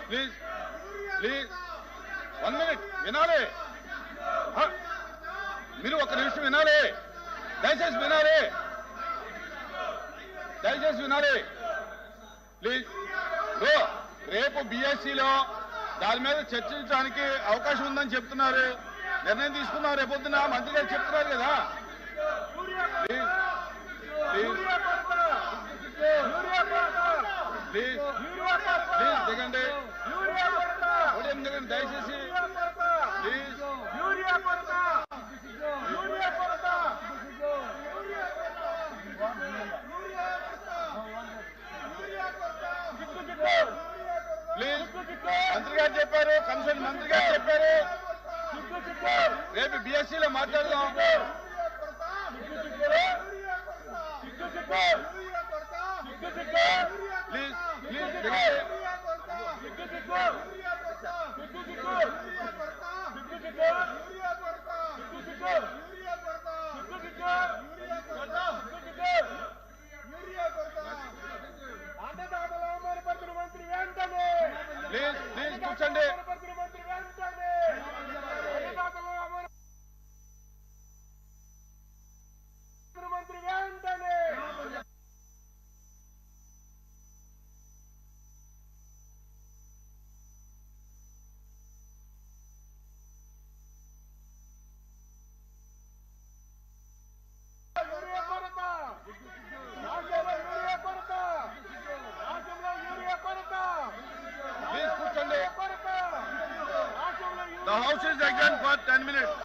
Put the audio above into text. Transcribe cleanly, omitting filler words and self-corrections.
Please please 1 minute వినాలి. మీరు ఒక నిమిషం వినాలి. దయచేసి వినాలి. ప్లీజ్. రేపు బీఎస్సీలో దాని మీద చర్చించడానికి అవకాశం ఉందని చెప్తున్నారు. నిర్ణయం తీసుకున్నారు. రేపొద్దున మంత్రి గారు చెప్తున్నారు కదా. ప్లీజ్ ప్లీజ్ ప్లీజ్ దిగండి. దిగండి దయచేసి. Please please. మంత్రి గారు చెప్పారు, కన్సర్న్ మంత్రి గారు చెప్పారు, రేపు బీఎస్సీలో మాట్లాడదాం. ప్లీజ్ ప్లీజ్ ప్లీజ్ ప్లీజ్ కూర్చోండి. The house is adjourned for 10 minutes.